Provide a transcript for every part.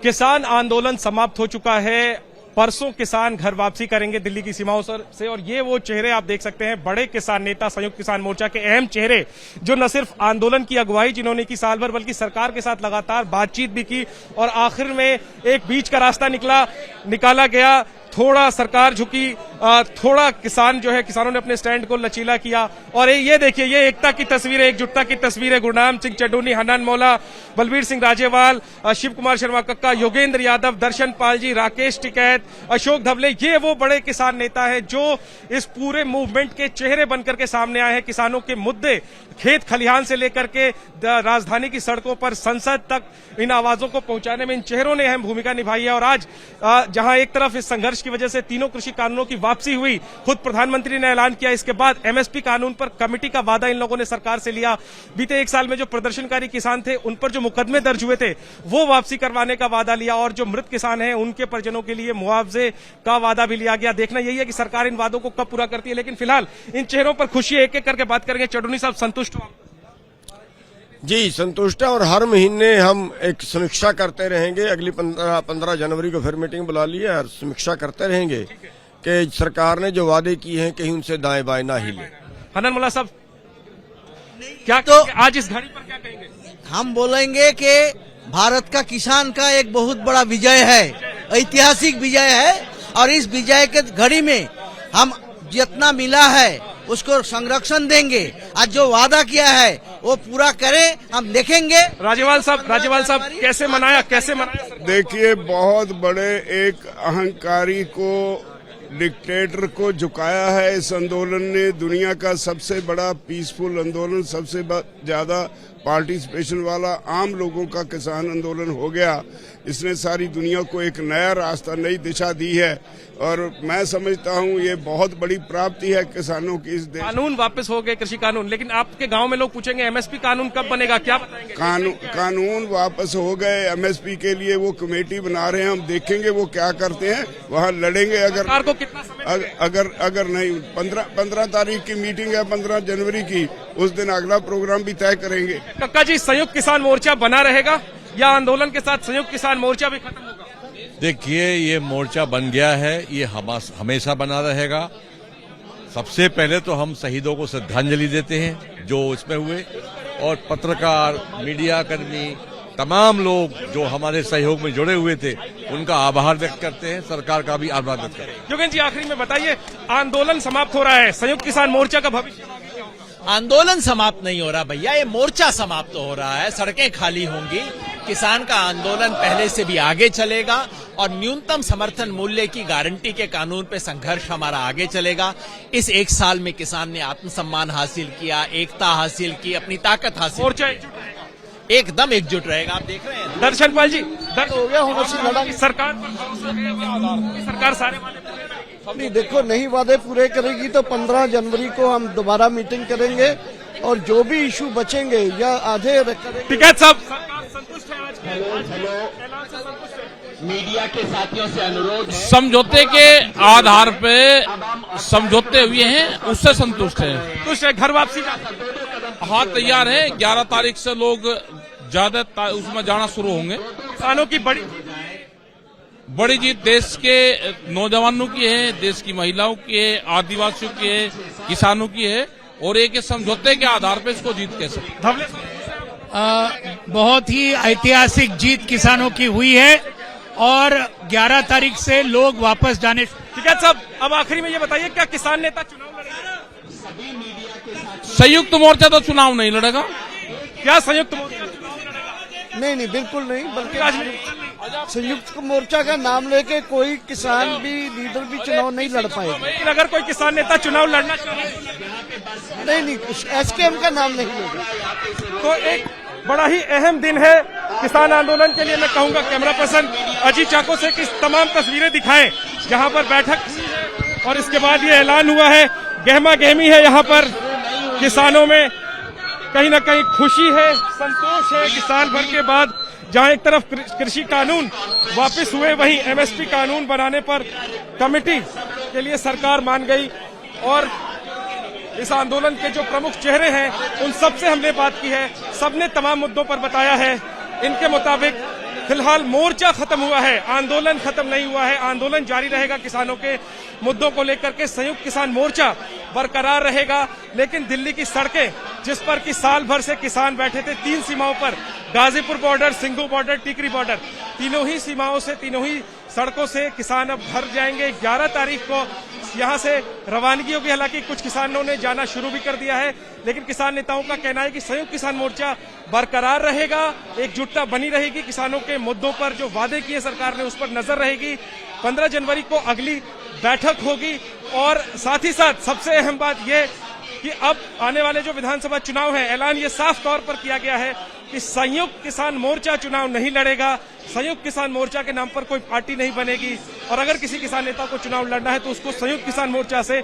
किसान आंदोलन समाप्त हो चुका है। परसों किसान घर वापसी करेंगे दिल्ली की सीमाओं से, और ये वो चेहरे आप देख सकते हैं, बड़े किसान नेता, संयुक्त किसान मोर्चा के अहम चेहरे, जो न सिर्फ आंदोलन की अगुवाई जिन्होंने की साल भर, बल्कि सरकार के साथ लगातार बातचीत भी की, और आखिर में एक बीच का रास्ता निकाला गया। थोड़ा सरकार झुकी, थोड़ा किसान जो है, किसानों ने अपने स्टैंड को लचीला किया। और ये देखिए, ये एकता की तस्वीर है, एकजुटता की तस्वीर है। गुरनाम सिंह चड्ढूनी, हन्नान मौला, बलबीर सिंह राजेवाल, शिव कुमार शर्मा कक्का, योगेंद्र यादव, दर्शन पाल जी, राकेश टिकैत, अशोक धवले, ये वो बड़े किसान नेता हैं जो इस पूरे मूवमेंट के चेहरे बनकर के सामने आए हैं। किसानों के मुद्दे खेत खलिहान से लेकर के राजधानी की सड़कों पर, संसद तक, इन आवाजों को पहुंचाने में इन चेहरों ने अहम भूमिका निभाई है। और आज जहां एक तरफ इस संघर्ष की वजह से तीनों कृषि कानूनों की वापसी हुई, खुद प्रधानमंत्री ने ऐलान किया, इसके बाद एमएसपी कानून पर कमेटी का वादा इन लोगों ने सरकार से लिया। बीते एक साल में जो प्रदर्शनकारी किसान थे, उन पर जो मुकदमे दर्ज हुए थे, वो वापसी करवाने का वादा लिया, और जो मृत किसान हैं उनके परिजनों के लिए मुआवजे का वादा भी लिया गया। देखना यही है कि सरकार इन वादों को कब पूरा करती है। लेकिन फिलहाल इन चेहरों पर खुशी, एक एक करके बात करेंगे। चड्ढूनी साहब, संतुष्ट हो? जी, संतुष्ट है, और हर महीने हम एक समीक्षा करते रहेंगे। अगली 15 जनवरी को फिर मीटिंग बुला ली है, और समीक्षा करते रहेंगे कि सरकार ने जो वादे किए हैं कहीं उनसे दाएं बाएं ना हिले। हन्नान मौला साहब, क्या तो आज इस घड़ी पर क्या कहेंगे? हम बोलेंगे कि भारत का किसान का एक बहुत बड़ा विजय है, ऐतिहासिक विजय है, और इस विजय के घड़ी में हम जितना मिला है उसको संरक्षण देंगे। आज जो वादा किया है वो पूरा करें, हम देखेंगे। राजेवाल साहब कैसे मनाया? देखिए, बहुत बड़े एक अहंकारी को, डिक्टेटर को झुकाया है इस आंदोलन ने। दुनिया का सबसे बड़ा पीसफुल आंदोलन, सबसे ज्यादा पार्टिसिपेशन वाला आम लोगों का किसान आंदोलन हो गया। इसने सारी दुनिया को एक नया रास्ता, नई दिशा दी है, और मैं समझता हूँ ये बहुत बड़ी प्राप्ति है किसानों की इस देश। कानून वापस हो गए, कृषि कानून, लेकिन आपके गांव में लोग पूछेंगे एमएसपी कानून कब बनेगा, क्या बताएंगे? कानून वापस हो गए। एमएसपी के लिए वो कमेटी बना रहे हैं, हम देखेंगे वो क्या करते हैं, वहाँ लड़ेंगे। सरकार को कितना समय अगर नहीं, 15 तारीख की मीटिंग है, 15 जनवरी की, उस दिन अगला प्रोग्राम भी तय करेंगे। कक्का जी, संयुक्त किसान मोर्चा बना रहेगा या आंदोलन के साथ संयुक्त किसान मोर्चा भी खत्म होगा? देखिए, ये मोर्चा बन गया है, ये हमेशा बना रहेगा। सबसे पहले तो हम शहीदों को श्रद्धांजलि देते हैं जो इसमें हुए, और पत्रकार, मीडिया कर्मी, तमाम लोग जो हमारे सहयोग में जुड़े हुए थे, उनका आभार व्यक्त करते हैं। सरकार का भी आभार व्यक्त करते हैं। योगेंद्र जी, आखिरी में बताइए, आंदोलन समाप्त हो रहा है, संयुक्त किसान मोर्चा का भविष्य? आंदोलन समाप्त नहीं हो रहा भैया, ये मोर्चा समाप्त हो रहा है। सड़कें खाली होंगी, किसान का आंदोलन पहले से भी आगे चलेगा, और न्यूनतम समर्थन मूल्य की गारंटी के कानून पे संघर्ष हमारा आगे चलेगा। इस एक साल में किसान ने आत्मसम्मान हासिल किया, एकता हासिल की, अपनी ताकत हासिल, मोर्चा एकदम एकजुट रहेगा। आप देख रहे हैं दर्शन पाल जी, हो गया सरकार सारे वादे नहीं, देखो, नहीं वादे पूरे करेगी तो 15 जनवरी को हम दोबारा मीटिंग करेंगे, और जो भी इशू बचेंगे या आधे करेंगे। टिकैत साहब, संतुष्ट है आज? मीडिया के साथियों से अनुरोध है, समझौते के आधार पे समझौते हुए हैं, उससे संतुष्ट है। घर वापसी हाँ, तैयार है। 11 तारीख से लोग ज्यादा उसमें जाना शुरू होंगे। किसानों की बड़ी जीत देश के नौजवानों की है, देश की महिलाओं की है, आदिवासियों की है, किसानों की है, और एक समझौते के आधार पर इसको जीत कैसे। बहुत ही ऐतिहासिक जीत किसानों की हुई है, और 11 तारीख से लोग वापस जाने। ठीक है साहब, अब आखिरी में ये बताइए, क्या किसान नेता चुनाव लड़ेगा? संयुक्त मोर्चा तो चुनाव नहीं लड़ेगा। क्या संयुक्त मोर्चा? नहीं, बिल्कुल नहीं, बल्कि संयुक्त मोर्चा का नाम लेके कोई किसान भी, लीडर भी चुनाव नहीं लड़ पाएगा। अगर कोई किसान नेता चुनाव लड़ना चाहे, नहीं, एसकेएम का नाम नहीं लेगा। तो एक बड़ा ही अहम दिन है किसान आंदोलन के लिए। मैं कहूंगा कैमरा पर्सन अजीत चाको से कि तमाम तस्वीरें दिखाएं जहां पर बैठक, और इसके बाद ये ऐलान हुआ है। गहमा गहमी है यहाँ पर किसानों में, कहीं ना कहीं खुशी है, संतोष है कि साल भर के बाद जहां एक तरफ कृषि कानून वापस हुए, वहीं एमएसपी कानून बनाने पर कमेटी के लिए सरकार मान गई। और इस आंदोलन के जो प्रमुख चेहरे हैं उन सब से हमने बात की है, सबने तमाम मुद्दों पर बताया है। इनके मुताबिक फिलहाल मोर्चा खत्म हुआ है, आंदोलन खत्म नहीं हुआ है। आंदोलन जारी रहेगा, किसानों के मुद्दों को लेकर के संयुक्त किसान मोर्चा बरकरार रहेगा। लेकिन दिल्ली की सड़कें, जिस पर कि साल भर से किसान बैठे थे 3 सीमाओं पर, गाजीपुर बॉर्डर, सिंघू बॉर्डर, टिकरी बॉर्डर, तीनों ही सीमाओं से, तीनों ही सड़कों से किसान अब घर जाएंगे। 11 तारीख को यहां से रवानगी होगी। हालांकि कुछ किसानों ने जाना शुरू भी कर दिया है, लेकिन किसान नेताओं का कहना है कि संयुक्त किसान मोर्चा बरकरार रहेगा, एकजुटता बनी रहेगी। किसानों के मुद्दों पर जो वादे किए सरकार ने, उस पर नजर रहेगी। 15 जनवरी को अगली बैठक होगी। और साथ ही साथ सबसे अहम बात यह कि अब आने वाले जो विधानसभा चुनाव है, ऐलान ये साफ तौर पर किया गया है कि संयुक्त किसान मोर्चा चुनाव नहीं लड़ेगा। संयुक्त किसान मोर्चा के नाम पर कोई पार्टी नहीं बनेगी, और अगर किसी किसान नेता को चुनाव लड़ना है तो उसको संयुक्त किसान मोर्चा से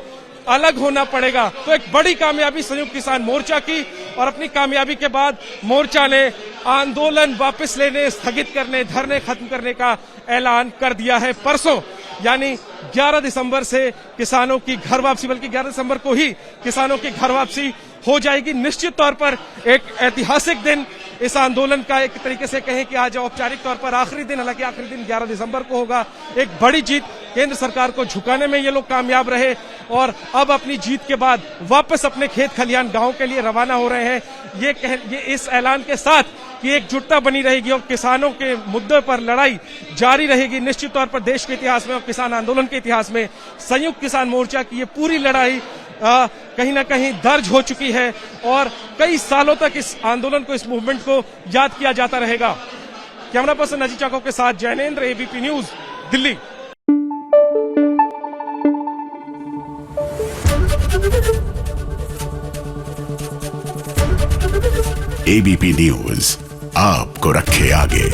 अलग होना पड़ेगा। तो एक बड़ी कामयाबी संयुक्त किसान मोर्चा की, और अपनी कामयाबी के बाद मोर्चा ने आंदोलन वापस लेने, स्थगित करने, धरने खत्म करने का ऐलान कर दिया है। परसों यानी 11 दिसंबर से किसानों की घर वापसी, बल्कि 11 दिसंबर को ही किसानों की घर वापसी हो जाएगी। निश्चित तौर पर एक ऐतिहासिक दिन इस आंदोलन का, एक तरीके से कहें कि आज औपचारिक तौर पर आखिरी दिन, हालांकि आखिरी दिन 11 दिसंबर को होगा। एक बड़ी जीत, केंद्र सरकार को झुकाने में ये लोग कामयाब रहे, और अब अपनी जीत के बाद वापस अपने खेत खलिहान गांव के लिए रवाना हो रहे हैं। ये इस ऐलान के साथ कि एकजुटता बनी रहेगी और किसानों के मुद्दे पर लड़ाई जारी रहेगी। निश्चित तौर पर देश के इतिहास में और किसान आंदोलन के इतिहास में संयुक्त किसान मोर्चा की ये पूरी लड़ाई कहीं ना कहीं दर्ज हो चुकी है, और कई सालों तक इस आंदोलन को, इस मूवमेंट को याद किया जाता रहेगा। कैमरा पर्सन अजीत चाको के साथ Jainendra, ABP news, Delhi. ABP news आपको रखे आगे।